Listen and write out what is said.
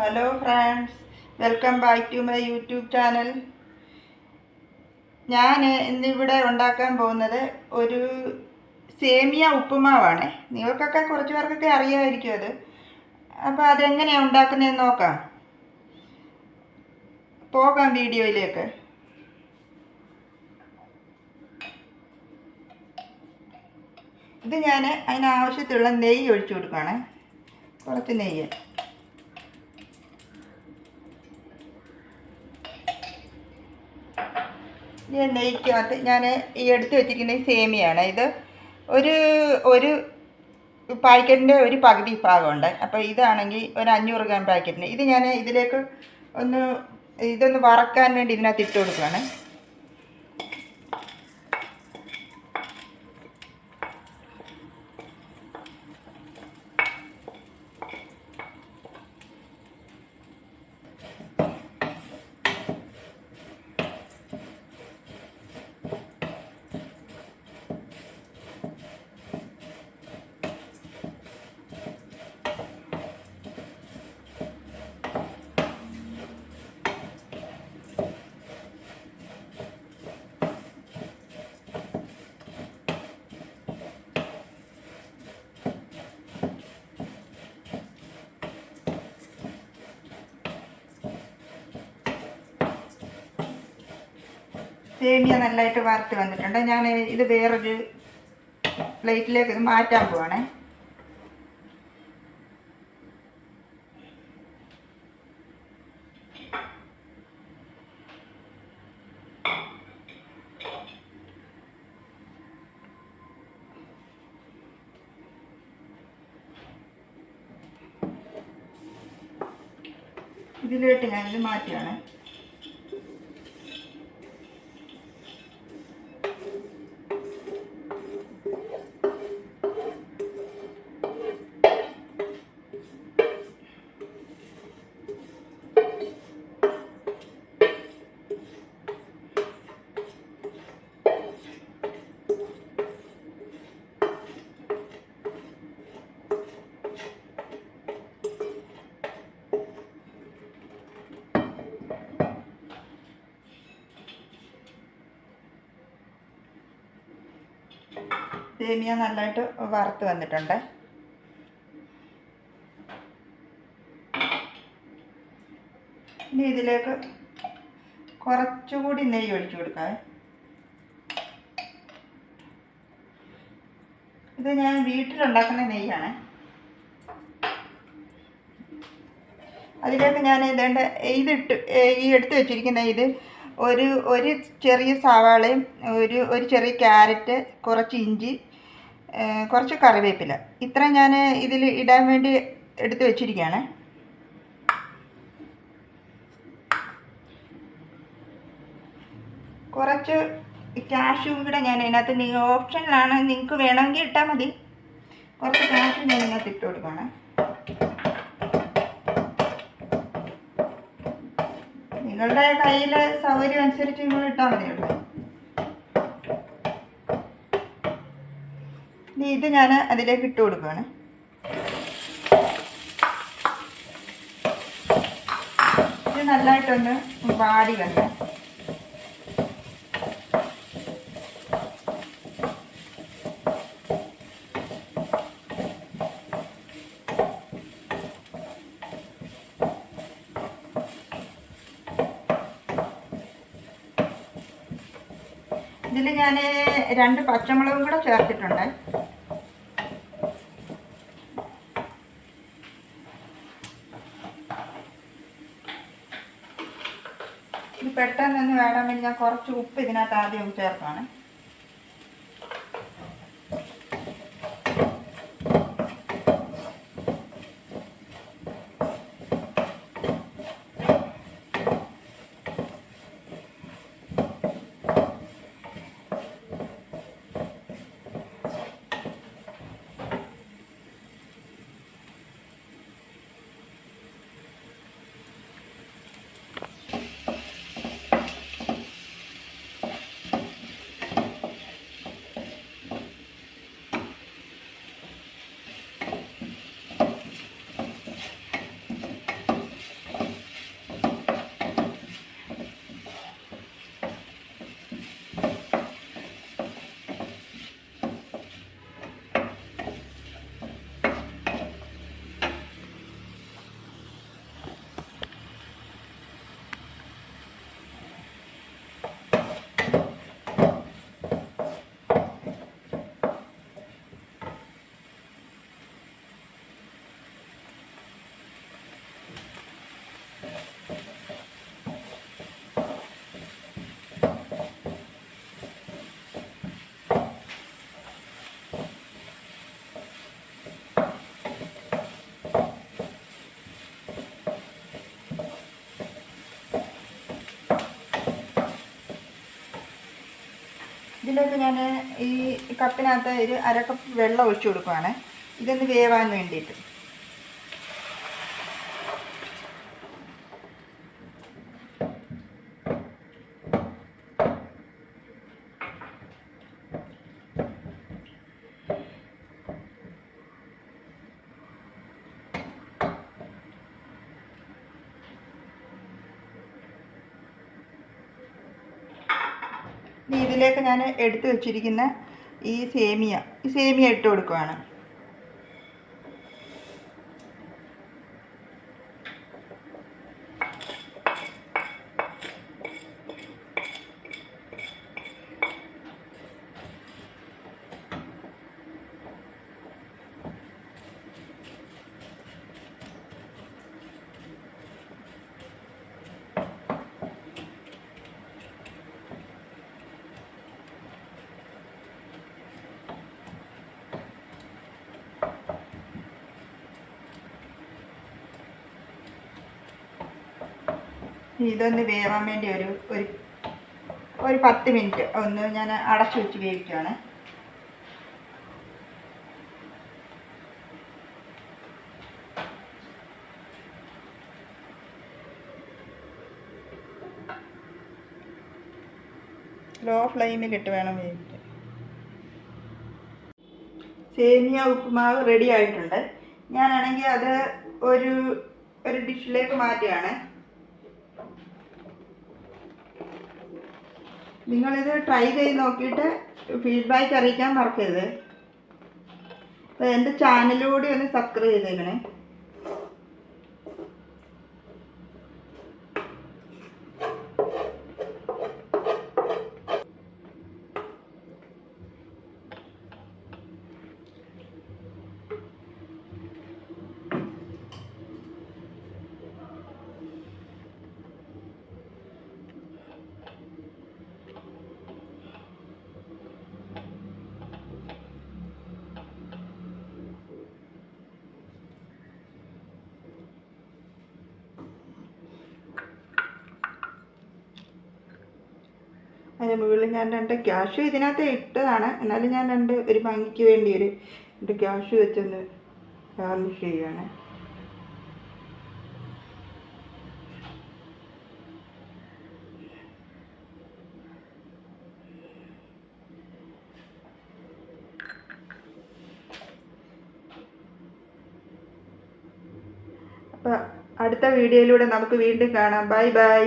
Hello friends, welcome back to my YouTube channel. ഞാൻ ഇന്നിവിടെ ഉണ്ടാക്കാൻ പോകുന്നത് ഒരു സേമിയ ഉപ്പുമാവാണ്. നിങ്ങൾക്കൊക്കെ കുറച്ച് പേർക്കൊക്കെ അറിയാമായിരിക്കും അത്. അപ്പോൾ അതെങ്ങനെയാണ് ഉണ്ടാക്കുന്നതെന്ന് നോക്കാം. പോകാം വീഡിയോയിലേക്ക്. ഇത് ഞാൻ അതിനാവശ്യത്തിലുള്ള നെയ്യ് ഒഴിച്ചു കൊടുക്കുകയാണ്. കുറച്ച് നെയ്യ്. ഈ നെയ്ക്കകത്ത് ഞാൻ ഈ എടുത്ത് വെച്ചിരിക്കുന്ന സേമിയാണ്. ഇത് ഒരു ഒരു പാക്കറ്റിൻ്റെ ഒരു പകുതി ഭാഗമുണ്ട്. അപ്പോൾ ഇതാണെങ്കിൽ ഒരു 500 ഗ്രാം പാക്കറ്റിന്. ഇത് ഞാൻ ഇതിലേക്ക് ഇതൊന്ന് വറക്കാൻ വേണ്ടി ഇതിനകത്ത് ഇട്ട് കൊടുക്കുകയാണ്. സേമിയ നല്ലതായിട്ട് വറുത്ത് വന്നിട്ടുണ്ട്. ഞാൻ ഇത് വേറൊരു പ്ലേറ്റിലേക്ക് ഇത് മാറ്റാൻ പോവാണേ. ഇതിലോട്ട് ഞാനിത് മാറ്റുകയാണ്. സേമിയ നല്ലതായിട്ട് വറുത്ത് വന്നിട്ടുണ്ട്. ഇനി ഇതിലേക്ക് കുറച്ചുകൂടി നെയ്യ് ഒഴിച്ചു കൊടുക്കാം. ഇത് ഞാൻ വീട്ടിലുണ്ടാക്കുന്ന നെയ്യാണ്. അതിലേക്ക് ഞാൻ ഇതിട്ട് ഈ എടുത്ത് വെച്ചിരിക്കുന്ന ഇത് ഒരു ചെറിയ സവാളയും ഒരു ചെറിയ ക്യാരറ്റ്, കുറച്ച് ഇഞ്ചി, കുറച്ച് കറിവേപ്പില, ഇത്ര ഞാൻ ഇതിൽ ഇടാൻ വേണ്ടി എടുത്ത് വെച്ചിരിക്കുകയാണ്. കുറച്ച് കാഷ്യൂം കൂടെ ഞാൻ ഇതിനകത്ത് ഓപ്ഷനിലാണ്, നിങ്ങൾക്ക് വേണമെങ്കിൽ ഇട്ടാൽ മതി. കുറച്ച് കാഷ്യൂ ഞാൻ ഇതിനകത്ത് ഇട്ട് കൊടുക്കുകയാണ്. നിങ്ങളുടെ കയ്യിൽ സൗകര്യം അനുസരിച്ച് നിങ്ങൾ ഇട്ടാൽ മതിയുള്ളൂ. ഇനി ഇത് ഞാൻ അതിലേക്ക് ഇട്ട് കൊടുക്കുകയാണ്. ഇത് നല്ലതായിട്ടൊന്ന് വാടി വന്ന് ഇതിൽ ഞാൻ 2 പച്ചമുളകും കൂടെ ചേർത്തിട്ടുണ്ട്. ഇത് പെട്ടെന്ന് വേടാൻ വേണ്ടി ഞാൻ കുറച്ച് ഉപ്പ് ഇതിനകത്ത് ആദ്യം ചേർക്കുകയാണ്. ഇതിലേക്ക് ഞാൻ ഈ കപ്പിനകത്ത് ഒരു അരക്കപ്പ് വെള്ളം ഒഴിച്ചു കൊടുക്കുകയാണ്, ഇതൊന്ന് വേവാൻ വേണ്ടിയിട്ട്. ഇതിലേക്ക് ഞാൻ എടുത്തു വെച്ചിരിക്കുന്ന ഈ സേമിയ ഇട്ട് കൊടുക്കുകയാണ്. ഇതൊന്ന് വേവാൻ വേണ്ടി ഒരു 10 മിനിറ്റ് ഒന്ന് ഞാൻ അടച്ചു വെച്ച് വേവിക്കുകയാണ്. ലോ ഫ്ലെയിമിലിട്ട് വേണം വേവിക്കാൻ. സേമിയ ഉപ്പുമാവ് റെഡി ആയിട്ടുണ്ട്. ഞാനാണെങ്കിൽ അത് ഒരു ഡിഷിലേക്ക് മാറ്റുകയാണ്. നിങ്ങളിത് ട്രൈ ചെയ്ത് നോക്കിയിട്ട് ഫീഡ്ബാക്ക് അറിയിക്കാൻ മറക്കരുത്. എൻ്റെ ചാനലിലൂടെ ഒന്ന് സബ്സ്ക്രൈബ് ചെയ്തേക്കണേ. അതിന് മുകളിൽ ഞാൻ 2 ക്യാഷ്യൂ ഇതിനകത്ത് ഇട്ടതാണ്, എന്നാലും ഞാൻ ഒരു ഭംഗിക്ക് വേണ്ടി 2 ക്യാഷ്യൂ വെച്ചൊന്ന് ഗാർണിഷ് ചെയ്യുകയാണ്. അപ്പോൾ അടുത്ത വീഡിയോയിലൂടെ നമുക്ക് വീണ്ടും കാണാം. Bye bye.